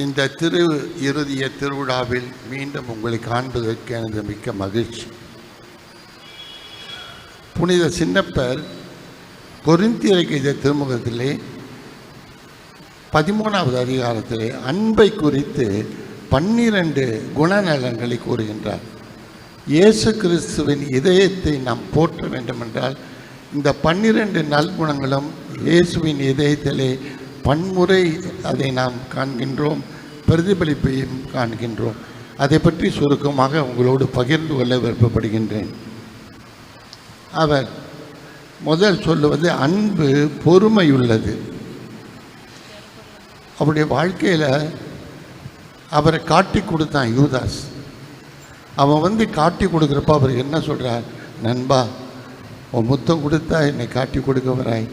இந்த இறுதிய திருவிழாவில் மீண்டும் உங்களை காண்பதற்கு எனது மிக்க மகிழ்ச்சி. புனித சின்னப்பர் கொரிந்தியருக்கு இந்த திருமுகத்திலே 13வது அதிகாரத்திலே அன்பை குறித்து 12 குணநலன்களை கூறுகின்றார். இயேசு கிறிஸ்துவின் இதயத்தை நாம் போற்ற வேண்டுமென்றால் இந்த 12 நல்குணங்களும் இயேசுவின் இதயத்திலே பன்முறை அதை நாம் காண்கின்றோம், பிரதிபலிப்பையும் காண்கின்றோம். அதை பற்றி சுருக்கமாக உங்களோடு பகிர்ந்து கொள்ள விருப்பப்படுகின்றேன். அவர் முதல் சொல்லுவது அன்பு பொறுமையுள்ளது. அவருடைய வாழ்க்கையில் அவரை காட்டி கொடுத்தான் யூதாஸ். அவன் காட்டி கொடுக்குறப்ப அவர் என்ன சொல்கிறார்? நண்பா, உன் முத்தம் கொடுத்தா என்னை காட்டி கொடுக்க வராய்.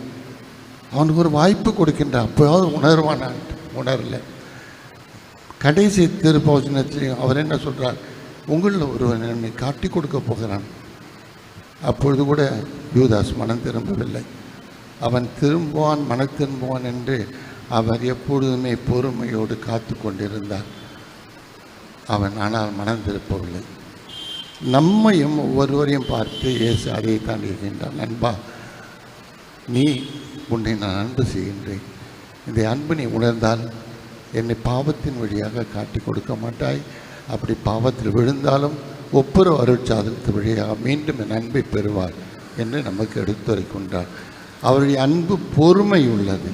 அவனுக்கு ஒரு வாய்ப்பு கொடுக்கின்றான். அப்போயாவது உணர்வானான், உணரல. கடைசி திருப்பவசனத்திலையும் அவர் என்ன சொல்கிறார்? உங்களில் ஒருவன் என்னை காட்டி கொடுக்க போகிறான். அப்பொழுது கூட யூதாஸ் மனம் திரும்பவில்லை. அவன் திரும்புவான், மன திரும்புவான் என்று அவர் எப்பொழுதுமே பொறுமையோடு காத்து கொண்டிருந்தார். அவன் ஆனால் மனம் திருப்பவில்லை. நம்மையும் ஒவ்வொருவரையும் பார்த்து இயேசு அதை தான் இருக்கின்றான். நண்பா, நீ உன்னை நான் அன்பு செய்கின்றேன். இந்த அன்பு நீ உணர்ந்தால் என்னை பாவத்தின் வழியாக காட்டி கொடுக்க மாட்டாய். அப்படி பாவத்தில் விழுந்தாலும் ஒப்புரவு அருட்சாதனத்து வழியாக மீண்டும் என் அன்பை பெறுவார் என்று நமக்கு எடுத்துரைக்கின்றார். அவருடைய அன்பு பொறுமை உள்ளது.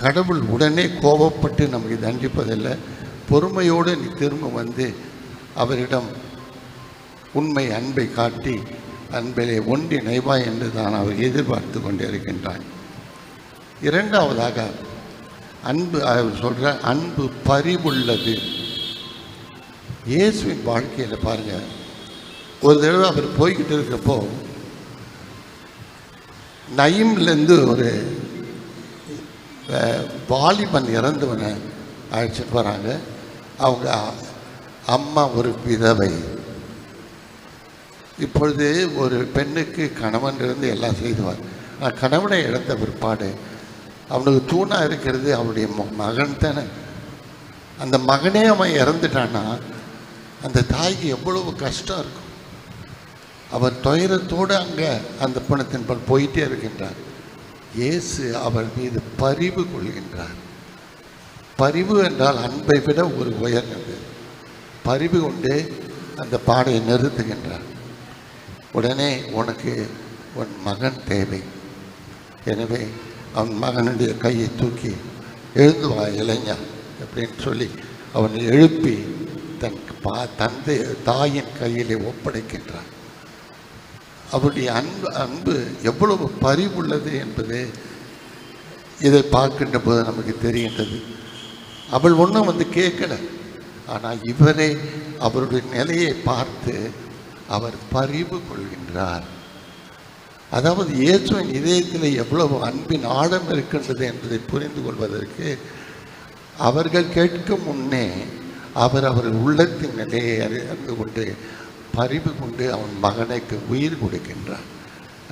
கடவுள் உடனே கோபப்பட்டு நமக்கு தண்டிப்பதில்லை. பொறுமையோடு நீ திரும்ப அவரிடம் உண்மை அன்பை காட்டி அன்பிலே ஒன்றி நைவாய் என்று தான் அவர் எதிர்பார்த்து கொண்டிருக்கின்றான். இரண்டாவதாக அன்பு, அவர் சொல்கிற அன்பு பரிவுள்ளது. இயேசுவின் வாழ்க்கையில் பாருங்கள், ஒரு தடவை அவர் போய்கிட்டு இருக்கிறப்போ நயிம்லேருந்து ஒரு வாலிபன் இறந்தவனை அழைச்சிட்டு வராங்க. அவங்க அம்மா ஒரு விதவை. இப்பொழுது ஒரு பெண்ணுக்கு கணவன் இருந்து எல்லாம் செய்துவார். ஆனால் கணவனை இழந்த பிற்பாடு அவனுக்கு தூணாக இருக்கிறது அவனுடைய மகன் தானே. அந்த மகனே அவன் இறந்துட்டான்னா அந்த தாய்க்கு எவ்வளவு கஷ்டம் இருக்கும். அவர் துயரத்தோடு அங்கே அந்த பணத்தின் பல் போயிட்டே இருக்கின்றார். இயேசு அவர் மீது பரிவு கொள்கின்றார். பரிவு என்றால் அன்பை விட ஒரு உயர்ந்தது. பரிவு கொண்டு அந்த பாடையை நிறுத்துகின்றார். உடனே உனக்கு உன் மகன் தேவை. எனவே அவன் மகனுடைய கையை தூக்கி எழுந்து வா இளைஞா அப்படின்னு சொல்லி அவனை எழுப்பி தன் தந்தை தாயின் கையிலே ஒப்படைக்கின்றார். அவருடைய அன்பு எவ்வளவு பரிவுள்ளது என்பது இதை பார்க்கின்ற போது நமக்கு தெரிகின்றது. அவள் ஒன்றும் கேட்கல. ஆனால் இவரே அவருடைய நிலையை பார்த்து அவர் பரிவு கொள்கின்றார். அதாவது இயேசுவின் இதயத்தில் எவ்வளவு அன்பின் ஆழம் இருக்கின்றது என்பதை புரிந்து கொள்வதற்கு அவர்கள் கேட்கும் முன்னே அவர் உள்ளத்தின் நிலையை அறிந்து கொண்டு பரிவு கொண்டு அவன் மகனுக்கு உயிர் கொடுக்கின்றார்.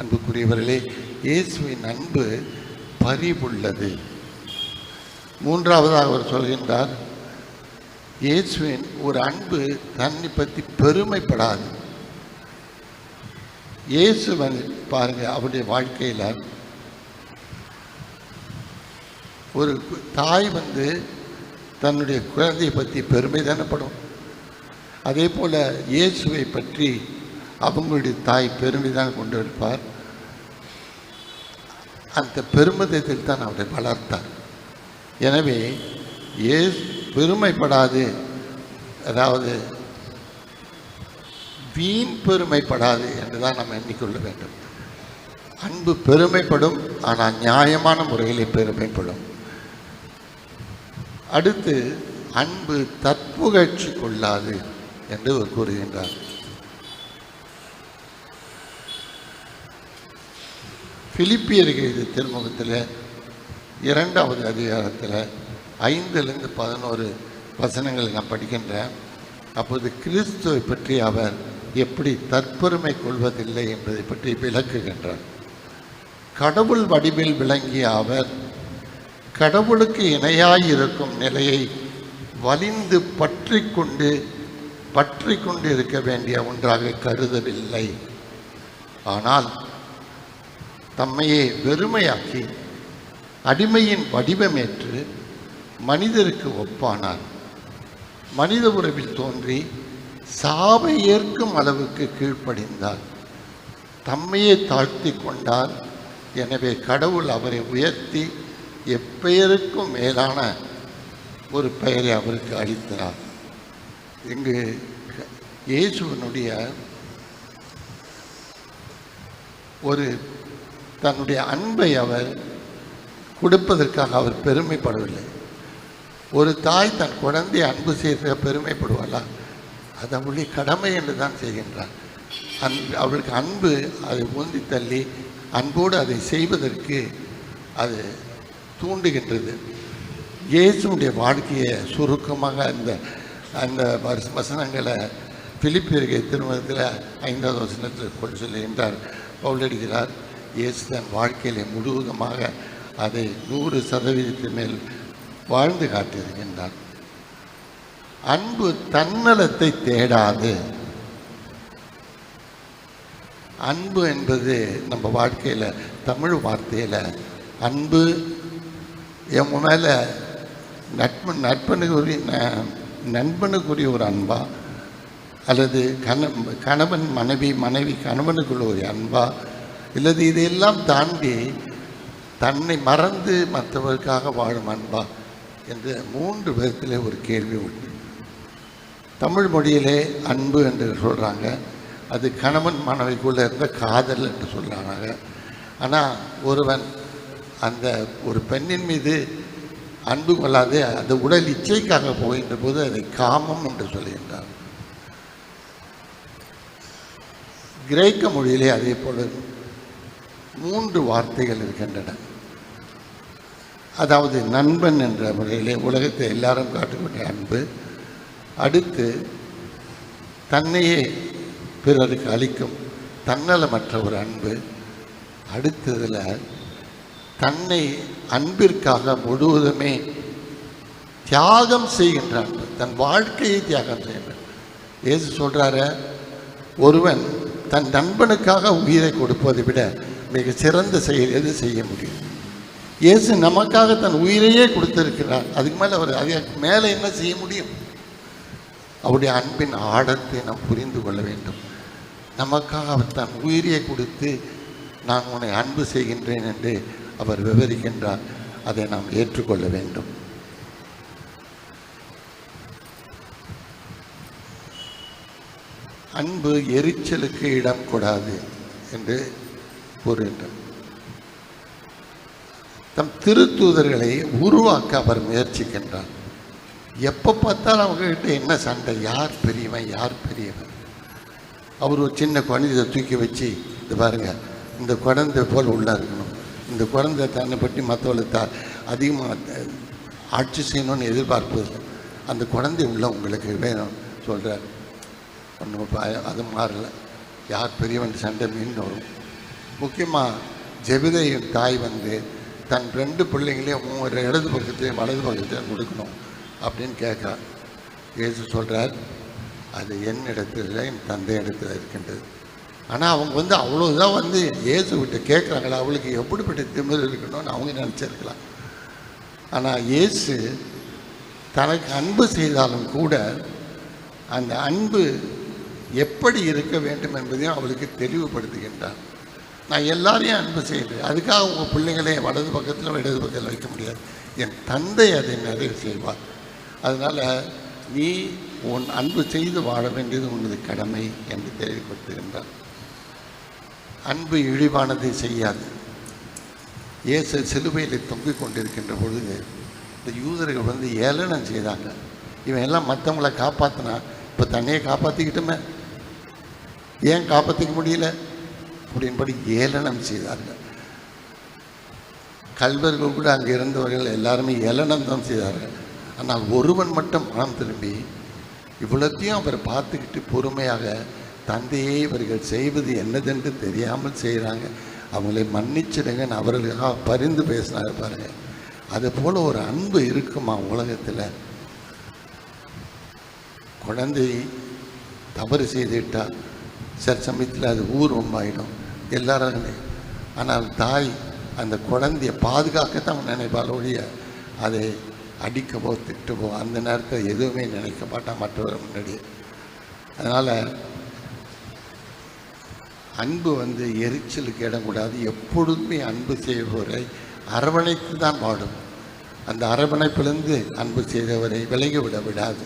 அன்புக்குரியவர்களே, இயேசுவின் அன்பு பரிவுள்ளது. மூன்றாவதாக அவர் சொல்கின்றார், இயேசுவின் ஒரு அன்பு தன்னை பற்றி பெருமைப்படாது. இயேசுவன் பாருங்க, அவருடைய வாழ்க்கையில் ஒரு தாய் தன்னுடைய குழந்தையை பற்றி பெருமை தானப்படும். அதே போல் இயேசுவை பற்றி அவங்களுடைய தாய் பெருமை தான் கொண்டு இருப்பார். அந்த பெருமிதத்தில் தான் அவரை வளர்த்தார். எனவே பெருமைப்படாது, அதாவது வீண் பெருமைப்படாது என்றுதான் நம்ம எண்ணிக்கொள்ள வேண்டும். அன்பு பெருமைப்படும், ஆனால் நியாயமான முறையிலே பெருமைப்படும். அடுத்து அன்பு தற்புகழ்ச்சி கொள்ளாது என்று அவர் கூறுகின்றார். பிலிப்பியருக்கு இது திருமுகத்தில் 2வது அதிகாரத்தில் 5லிருந்து 11 வசனங்களை நான் படிக்கின்றேன். அப்போது கிறிஸ்துவை பற்றி அவர் எப்படி தற்பெருமை கொள்வதில்லை என்பதை பற்றி விளக்குகின்றார். கடவுள் வடிவில் விளங்கிய அவர் கடவுளுக்கு இணையாயிருக்கும் நிலையை வலிந்து பற்றி கொண்டு இருக்க வேண்டிய ஒன்றாக கருதவில்லை. ஆனால் தம்மையே வெறுமையாக்கி அடிமையின் வடிவமேற்று மனிதருக்கு ஒப்பானார். மனித உறவில் தோன்றி சாவை ஏற்கும் அளவுக்கு கீழ்ப்படிந்தார். தம்மையே தாழ்த்தி கொண்டார். எனவே கடவுள் அவரை உயர்த்தி எப்பெயருக்கும் மேலான ஒரு பெயரை அவருக்கு அளித்தார். இங்கு இயேசுவினுடைய தன்னுடைய அன்பை அவர் கொடுப்பதற்காக அவர் பெருமைப்படவில்லை. ஒரு தாய் தன் குழந்தையை அன்பு செய்த பெருமைப்படுவாளா? அது அவளுடைய கடமை என்று தான் செய்கின்றார். அவளுக்கு அன்பு அதை உந்தி தள்ளி அன்போடு அதை செய்வதற்கு அது தூண்டுகின்றது. இயேசுடைய வாழ்க்கையை சுருக்கமாக அந்த வசனங்களை பிலிப்பியருக்கு திருமணத்தில் 5வது வசனத்தில் கொண்டு சொல்லுகின்றார். பவுலடிக்கிறார். இயேசு தன் வாழ்க்கையிலே முழுவதுமாக அதை 100% மேல் வாழ்ந்து காட்டியிருக்கின்றார். அன்பு தன்னலத்தை தேடாது. அன்பு என்பது நம்ம வாழ்க்கையில் தமிழ் வார்த்தையில் அன்பு என் மேலே நண்பனுக்குரிய ஒரு அன்பா, அல்லது கணவன் மனைவி கணவனுக்குள்ள ஒரு அன்பா, இல்லது இதையெல்லாம் தாண்டி தன்னை மறந்து மற்றவருக்காக வாழும் அன்பா என்று 3 விதத்திலே ஒரு கேள்வி உண்டு. தமிழ் மொழியிலே அன்பு என்று சொல்கிறாங்க. அது கணவன் மனைவிக்குள்ளே இருந்த காதல் என்று சொல்கிறாங்க. ஆனால் ஒருவன் அந்த ஒரு பெண்ணின் மீது அன்பு கொள்ளாது அந்த உடல் இச்சைக்காக போகின்ற போது அதை காமம் என்று சொல்கின்றார். கிரேக்க மொழியிலே அதே போல 3 வார்த்தைகள் இருக்கின்றன. அதாவது நண்பன் என்ற முறையிலே உலகத்தை எல்லாரும் காட்டுகின்ற அன்பு, அடுத்து தன்னையே பிறருக்கு அளிக்கும் தன்னலமற்ற ஒரு அன்பு, அடுத்ததில் தன்னை அன்பிற்காக முழுவதுமே தியாகம் செய்கின்ற அன்பு, தன் வாழ்க்கையை தியாகம் செய்கின்ற. இயேசு சொல்கிறாரு, ஒருவன் தன் நண்பனுக்காக உயிரை கொடுப்பதை விட மிக சிறந்த செயல் எது செய்ய முடியும்? இயேசு நமக்காக தன் உயிரையே கொடுத்திருக்கிறார். அதுக்கு மேலே அவர் அதுக்கு மேலே என்ன செய்ய முடியும்? அவருடைய அன்பின் ஆழத்தை நாம் புரிந்து கொள்ள வேண்டும். நமக்காக அவர் தன் உயிரையே கொடுத்து நான் உன்னை அன்பு செய்கின்றேன் என்று அவர் விவரிக்கின்றார். அதை நாம் ஏற்றுக்கொள்ள வேண்டும். அன்பு எரிச்சலுக்கு இடம் கூடாது என்று கூறுகின்றார். தம் திருத்தூதர்களை உருவாக்க அவர் முயற்சிக்கின்றார். எப்போ பார்த்தாலும் அவங்ககிட்ட என்ன சண்டை, யார் பெரியவன் யார் பெரியவன். அவர் ஒரு சின்ன குழந்தையை தூக்கி வச்சு, இது பாருங்க, இந்த குழந்தை போல் உள்ளே இருக்கணும், இந்த குழந்தை தன்னை பற்றி மற்றவர்களுக்கு அதிகமாக ஆட்சி செய்யணும்னு எதிர்பார்ப்பதில்லை, அந்த குழந்தை உள்ள உங்களுக்கு வேணும் சொல்கிறார். ஒன்றும் அது மாறல. யார் பெரியவன் சண்டை மீண்டும் வரும். முக்கியமாக ஜெபிதையின் தாய் தன் 2 பிள்ளைங்களையும் இடது பக்கத்தையும் வலது பக்கத்தையும் கொடுக்கணும் அப்படின்னு கேட்குறார். இயேசு சொல்கிறார், அது என் இடத்துல என் தந்தை இடத்துல இருக்கின்றது. ஆனால் அவங்க அவ்வளோதான் இயேசு விட்டு கேட்குறாங்களா, அவளுக்கு எப்படிப்பட்ட திமிர் இருக்கணும்னு அவங்க நினச்சிருக்கலாம். ஆனால் இயேசு தனக்கு அன்பு செய்தாலும் கூட அந்த அன்பு எப்படி இருக்க வேண்டும் என்பதையும் அவளுக்கு தெளிவுபடுத்துகின்றார். நான் எல்லாரையும் அன்பு செய்கிறேன், அதுக்காக உங்கள் பிள்ளைங்களே வலது பக்கத்தில் இடது பக்கத்தில் வைக்க முடியாது, என் தந்தை அதை நிறைவு செய்வார். அதனால் நீ உன் அன்பு செய்து வாழ வேண்டியது உனது கடமை என்று தெளிவுபடுத்துகின்றார். அன்பு இழிவானதை செய்யாது. இயேசு சிலுவையில் தொங்கிக் கொண்டிருக்கின்ற பொழுது இந்த யூதர்கள் ஏளனம் செய்தாங்க. இவன் எல்லாம் மற்றவங்களை காப்பாற்றினா இப்போ தன்னையே காப்பாற்றிக்கிட்டுமே, ஏன் காப்பாற்றிக்க முடியல அப்படின்படி ஏளனம் செய்தார்கள். கல்வர்கள் கூட அங்கே இருந்தவர்கள் எல்லாருமே ஏளனம் தான் செய்தார்கள். ஆனால் ஒருவன் மட்டும் மனம் திரும்பி இவ்வளத்தையும் அவர் பார்த்துக்கிட்டு பொறுமையாக, தந்தையே இவர்கள் செய்வது என்னதென்று தெரியாமல் செய்கிறாங்க, அவங்களை மன்னிச்சிடுங்கன்னு அவர்களுக்காக பரிந்து பேசினாங்க பாருங்கள். அது போல் ஒரு அன்பு இருக்குமா உலகத்தில்? குழந்தை தவறு செய்துவிட்டால் சில சமயத்தில் அது ஊர்வமாயிடும் எல்லாரும். ஆனால் தாய் அந்த குழந்தைய பாதுகாக்கத்தான் நினைப்பாள் ஒழிய அதை அடிக்கவோ திட்டவோ அந்த நேரத்தில் எதுவுமே நினைக்க மாட்டான் மற்றவர் முன்னாடி. அதனால் அன்பு எரிச்சலுக்கு இடக்கூடாது. எப்பொழுதுமே அன்பு செய்பவரை அரவணைத்து தான் வாடும். அந்த அரவணைப்பிலிருந்து அன்பு செய்தவரை விலகிவிட விடாது.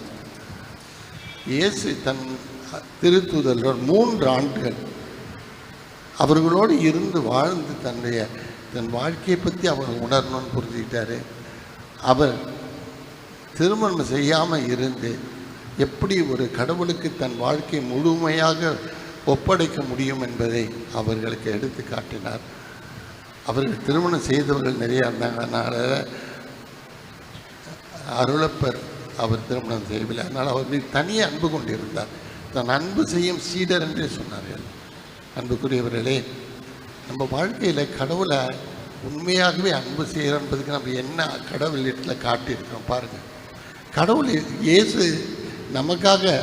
இயேசு தன் திருத்தூதர்கள் 3 ஆண்டுகள் அவர்களோடு இருந்து வாழ்ந்து தன் வாழ்க்கையை பற்றி அவர் உணரணும்னு புரிஞ்சுக்கிட்டாரு. அவர் திருமணம் செய்யாமல் இருந்து எப்படி ஒரு கடவுளுக்கு தன் வாழ்க்கை முழுமையாக ஒப்படைக்க முடியும் என்பதை அவர்களுக்கு எடுத்து காட்டினார். அவர்கள் திருமணம் செய்தவர்கள் நிறையா இருந்தாங்க. அதனால் அருளப்பர் அவர் திருமணம் செய்யவில்லை. அதனால் அவர் மீது தனியாக அன்பு கொண்டிருந்தார். தன் அன்பு செய்யும் சீடர் என்றே சொன்னார்கள். அன்புக்குரியவர்களே, நம்ம வாழ்க்கையில் கடவுளை உண்மையாகவே அன்பு செய்கிறோம் என்பதுக்கு நம்ம என்ன கடவுள் இடத்துல காட்டியிருக்கோம் பாருங்கள். கடவுள் இயேசு நமக்காக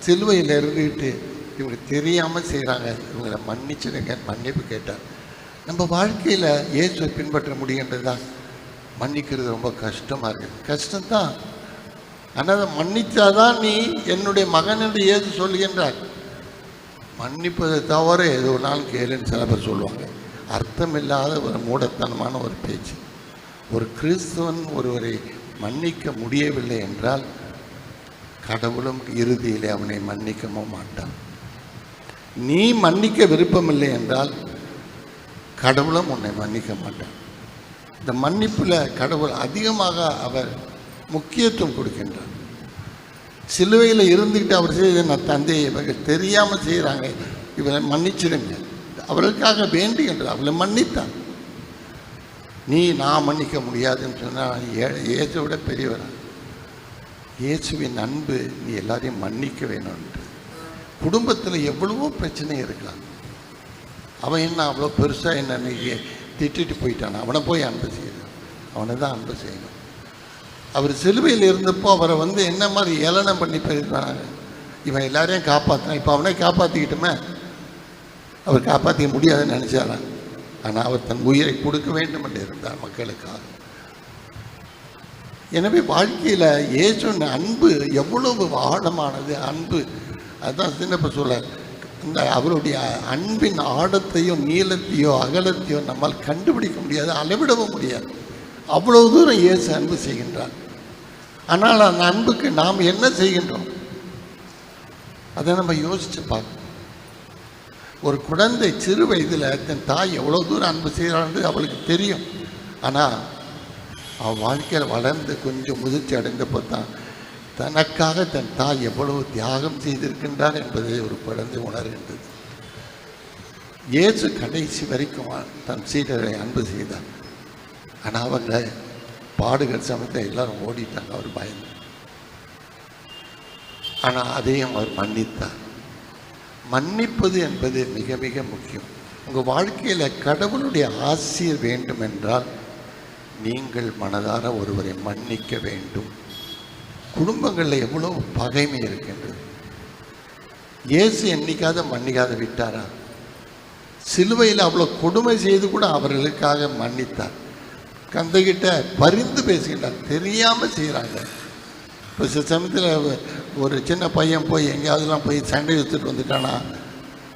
சிலுவையில் இருந்துக்கிட்டு இவங்க தெரியாமல் செய்கிறாங்க, இவங்களை மன்னிச்சிடுங்க மன்னிப்பு கேட்டார். நம்ம வாழ்க்கையில் இயேசுவை பின்பற்ற முடியுன்றதா? மன்னிக்கிறது ரொம்ப கஷ்டமாக இருக்குது. கஷ்டம்தான். ஆனால் மன்னித்தாதான் நீ என்னுடைய மகன் என்று இயேசு சொல்கின்றார். மன்னிப்பதை தவிர ஏதோ ஒரு நாள் கேளுன்னு சில பேர் சொல்லுவாங்க. அர்த்தமில்லாத ஒரு மூடத்தனமான ஒரு பேச்சு. ஒரு கிறிஸ்துவன் ஒருவரை மன்னிக்க முடியவில்லை என்றால் கடவுளும் இறுதியிலே அவனை மன்னிக்கவும் மாட்டான். நீ மன்னிக்க விருப்பமில்லை என்றால் கடவுளும் உன்னை மன்னிக்க மாட்டான். இந்த மன்னிப்பில் கடவுள் அதிகமாக அவர் முக்கியத்துவம் கொடுக்கின்றார். சிலுவையில் இருந்துக்கிட்டு அவர் செய்த நான் தந்தையை இவர்கள் தெரியாமல் செய்கிறாங்க, இவரை மன்னிச்சிடுங்க, அவர்களுக்காக வேண்டுகின்றார். அவளை மன்னித்தான். நான் மன்னிக்க முடியாதுன்னு சொன்னால் இயேசுவிட பெரியவரா? இயேசுவின் அன்பு நீ எல்லாரையும் மன்னிக்க வேணும்ன்ட்டு. குடும்பத்தில் எவ்வளவோ பிரச்சனை இருக்கலாம். அவன் என்ன அவ்வளோ பெருசாக என்ன திட்டிட்டு போயிட்டான், அவனை போய் அன்பு செய்யணும், அவனை தான் அன்பு செய்யணும். அவர் சிலுவையில் இருந்தப்போ அவரை என்ன மாதிரி ஏளனம் பண்ணி போயிருந்தாங்க. இவன் எல்லாரையும் காப்பாற்றினான், இப்போ அவனை காப்பாற்றிக்கிட்டுமே. அவர் காப்பாற்றிக்க முடியாதுன்னு நினச்சாரான். ஆனால் அவர் தன் உயிரை கொடுக்க வேண்டும் என்று இருந்தார் மக்களுக்காக. எனவே வாழ்க்கையில் இயேசுவின் அன்பு எவ்வளவு ஆழமானது. அன்பு அதுதான் சின்னப்ப சொல்ல, இந்த அவருடைய அன்பின் ஆழத்தையும் நீளத்தையோ அகலத்தையோ நம்மால் கண்டுபிடிக்க முடியாது, அளவிடவும் முடியாது. அவ்வளவு தூரம் இயேசு அன்பு செய்கின்றார். ஆனால் அந்த அன்புக்கு நாம் என்ன செய்கின்றோம் அதை நம்ம யோசித்து பார்க்கணும். ஒரு குழந்தை சிறு வயதில் தன் தாய் எவ்வளோ தூரம் அன்பு செய்கிறான்னு அவளுக்கு தெரியும். ஆனால் அவள் வாழ்க்கையில் வளர்ந்து கொஞ்சம் முதிர்ச்சி அடைந்தப்போ தான் தனக்காக தன் தாய் எவ்வளவு தியாகம் செய்திருக்கின்றார் என்பதை ஒரு குழந்தை உணர்கின்றது. இயேசு கடைசி வரைக்கும் தன் சீடரை அன்பு செய்தார். ஆனால் அவங்க பாடுகள் சமயத்தில் எல்லாரும் ஓடிட்டாங்க, அவர் பயந்து. ஆனால் அதையும் அவர் மன்னித்தார். மன்னிப்பது என்பது மிக மிக முக்கியம். உங்கள் வாழ்க்கையில் கடவுளுடைய ஆசீர் வேண்டும் என்றால் நீங்கள் மனதார ஒருவரை மன்னிக்க வேண்டும். குடும்பங்களில் எவ்வளோ பகைமை இருக்கின்றது. இயேசு என்னைக்காவது மன்னிக்காத விட்டாரா? சிலுவையில் அவ்வளோ கொடுமை செய்து கூட அவர்களுக்காக மன்னித்தார். கந்தைகிட்ட பரிந்து பேசுகின்றார். தெரியாமல் செய்கிறாங்க. இப்போ சில சமயத்தில் ஒரு சின்ன பையன் போய் எங்கேயாவதுலாம் போய் சண்டை எடுத்துகிட்டு வந்துட்டானா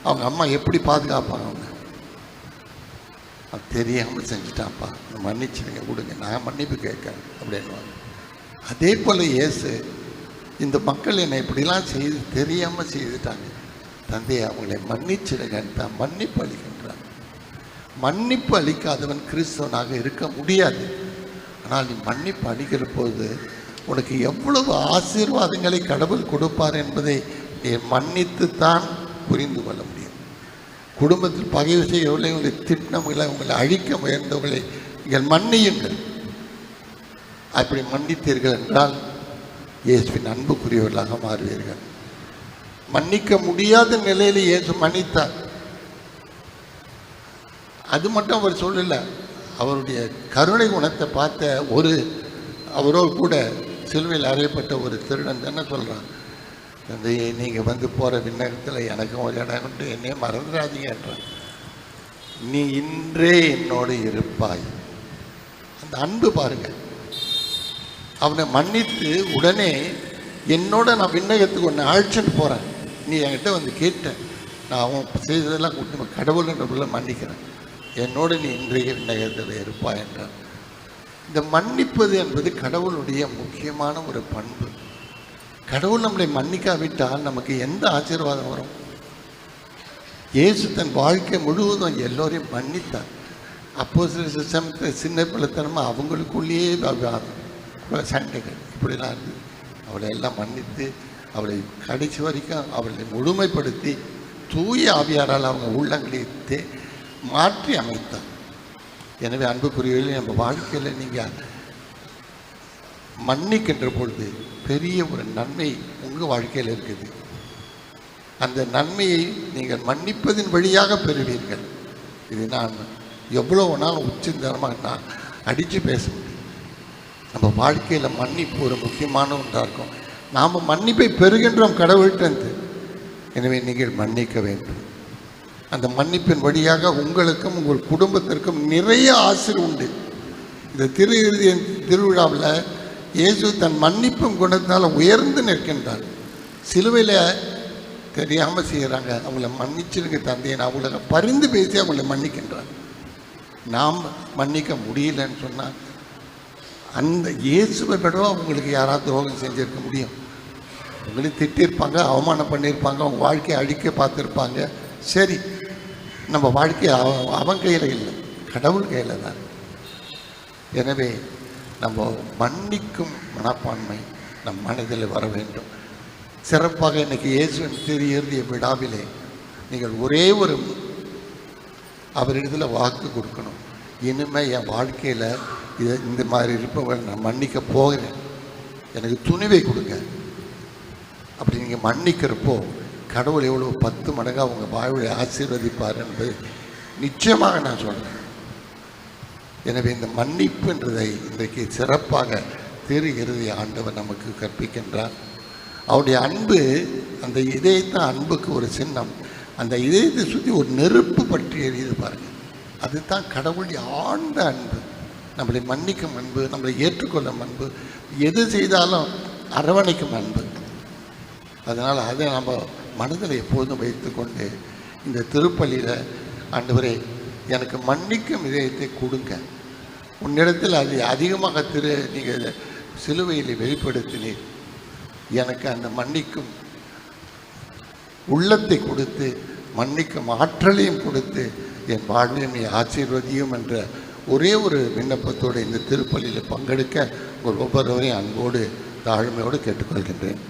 அவங்க அம்மா எப்படி பாதுகாப்பாங்க? அவங்க தெரியாமல் செஞ்சுட்டான்ப்பா, மன்னிச்சுடுங்க, கொடுங்க, நான் மன்னிப்பு கேட்கறேன் அப்படின்வாங்க. அதே போல் இயேசு இந்த மக்கள் என்னை இப்படிலாம் செய்து தெரியாமல் செய்துட்டாங்க, தந்தையை அவங்களை மன்னிச்சிடுங்கன்னு தான் மன்னிப்பு அளிக்கின்றான். மன்னிப்பு அளிக்காதவன் கிறிஸ்தவனாக இருக்க முடியாது. ஆனால் நீ மன்னிப்பு அளிக்கிற போது உனக்கு எவ்வளவு ஆசீர்வாதங்களை கடவுள் கொடுப்பார் என்பதை நீ மன்னித்து தான் புரிந்து கொள்ள முடியும். குடும்பத்தில் பகை செய்யவில்லை, உங்களை திட்டினவங்களை, உங்களை அழிக்க முயன்றவர்களை நீங்கள் மன்னியுங்கள். அப்படி மன்னித்தீர்கள் என்றால் இயேசுவின் அன்புக்குரியவர்களாக மாறுவீர்கள். மன்னிக்க முடியாத நிலையில் இயேசு மன்னித்தார். அது மட்டும் அவர் சொல்லலை, அவருடைய கருணை குணத்தை பார்த்த அவரோடு கூட சிலுவையில் அறையப்பட்ட ஒரு திருடன் என்ன சொல்கிறான், தந்தையே, நீங்கள் வந்து போகிற விண்ணகத்தில் எனக்கும் ஒரு இடம் உண்டு, என்னையே மறந்துடாதீங்கன்றான். நீ இன்றே என்னோடு இருப்பாய். அந்த அன்பு பாருங்க. அவனை மன்னித்து உடனே என்னோட நான் விண்ணகத்துக்கு ஒன்று அழைச்சிட்டு போகிறேன், நீ என்கிட்ட வந்து கேட்ட, நான் அவன் செய்ததெல்லாம் கூட்டு கடவுள்ன்றக்குள்ள மன்னிக்கிறேன், என்னோடு நீ இன்றைய விண்ணகத்தில் இருப்பாய் என்றான். இந்த மன்னிப்பது என்பது கடவுளுடைய முக்கியமான ஒரு பண்பு. கடவுள் நம்மளை மன்னிக்காவிட்டால் நமக்கு எந்த ஆசீர்வாதம் வரும்? இயேசு தன் வாழ்க்கை முழுவதும் எல்லோரையும் மன்னித்தார். அப்போஸ்தலர் சமயத்தில் சின்ன பிள்ளைத்தனமாக அவங்களுக்குள்ளேயே விவாதம், சண்டைகள் இப்படிலாம் இருக்குது. அவளை எல்லாம் மன்னித்து அவளை கடைசி வரைக்கும் அவளை முழுமைப்படுத்தி தூய ஆவியாரால் அவங்க உள்ளங்களை மாற்றி அமைத்தார். எனவே அன்புக்குரியவர்களே, நம்ம வாழ்க்கையில் நீங்கள் மன்னிக்கின்ற பொழுது பெரிய ஒரு நன்மை உங்கள் வாழ்க்கையில் இருக்குது. அந்த நன்மையை நீங்கள் மன்னிப்பதின் வழியாக பெறுவீர்கள். இது நான் எவ்வளோ நாள் உச்சந்தரமாக நான் அடித்து பேச முடியும். நம்ம வாழ்க்கையில் மன்னிப்பு ஒரு முக்கியமான ஒன்றாக இருக்கும். நாம் மன்னிப்பை பெறுகின்றோம் கடவுள்கிட்ட. எனவே நீங்கள் மன்னிக்க வேண்டும். அந்த மன்னிப்பின் வழியாக உங்களுக்கும் உங்கள் குடும்பத்திற்கும் நிறைய ஆசீர்வாதம் உண்டு. இந்த திருவிழாவில் இயேசு தன் மன்னிப்பும் குணத்தினால் உயர்ந்து நிற்கின்றார். சிலுவையில் தெரியாமல் செய்கிறாங்க, அவங்கள மன்னிச்சிருக்க தந்தையை அவங்கள பரிந்து பேசி அவங்கள மன்னிக்கின்றார். நாம் மன்னிக்க முடியலன்னு சொன்னால் அந்த இயேசுவை விடவா உங்களுக்கு யாராவது துரோகம் செஞ்சுருக்க முடியும்? உங்களுக்கு திட்டிருப்பாங்க, அவமானம் பண்ணியிருப்பாங்க, அவங்க வாழ்க்கையை அழிக்க பார்த்துருப்பாங்க. சரி, நம்ம வாழ்க்கை அவன் கையில் இல்லை, கடவுள் கையில் தான். எனவே நம்ம மன்னிக்கும் மனப்பான்மை நம் மனதில் வர வேண்டும். சிறப்பாக இன்றைக்கி இயேசுவின் எழுதிய விழாவிலே நீங்கள் ஒரே ஒரு அவரிடத்தில் வாக்கு கொடுக்கணும். இனிமேல் என் வாழ்க்கையில் இந்த மாதிரி இருப்பவர்கள் நான் மன்னிக்க போகிறேன், எனக்கு துணிவை கொடுங்க. அப்படி நீங்கள் மன்னிக்கிறப்போ கடவுள் எவ்வளோ 10 மடங்காக உங்கள் வாழ்வை ஆசீர்வதிப்பார் என்பது நிச்சயமாக நான் சொல்கிறேன். எனவே இந்த மன்னிப்புன்றதை இன்றைக்கு சிறப்பாக இறுதி ஆண்டவர் நமக்கு கற்பிக்கின்றார். அவருடைய அன்பு, அந்த இதயத்தான் அன்புக்கு ஒரு சின்னம். அந்த இதயத்தை சுற்றி ஒரு நெருப்பு பற்றி எரியுது பாருங்கள். அதுதான் கடவுளுடைய ஆழ்ந்த அன்பு. நம்மளை மன்னிக்கும் அன்பு, நம்மளை ஏற்றுக்கொள்ளும் அன்பு, எது செய்தாலும் அரவணைக்கும் அன்பு. அதனால் அதை நம்ம மனதில் எப்போதும் வைத்து கொண்டு இந்த திருப்பலியில், ஆண்டவரே எனக்கு மன்னிக்கும் இதயத்தை கொடுங்க, உன்னிடத்தில் அது அதிகமாக நீங்கள் சிலுவையில் வெளிப்படுத்தினீர், எனக்கு அந்த மன்னிக்கும் உள்ளத்தை கொடுத்து மன்னிக்கும் ஆற்றலையும் கொடுத்து என் வாழ்வையும் நீ ஆசீர்வதியும் என்ற ஒரே ஒரு விண்ணப்பத்தோடு இந்த திருப்பலியில் பங்கெடுக்க ஒரு ஒவ்வொருவரையும் அன்போடு தாழ்மையோடு கேட்டுக்கொள்கின்றேன்.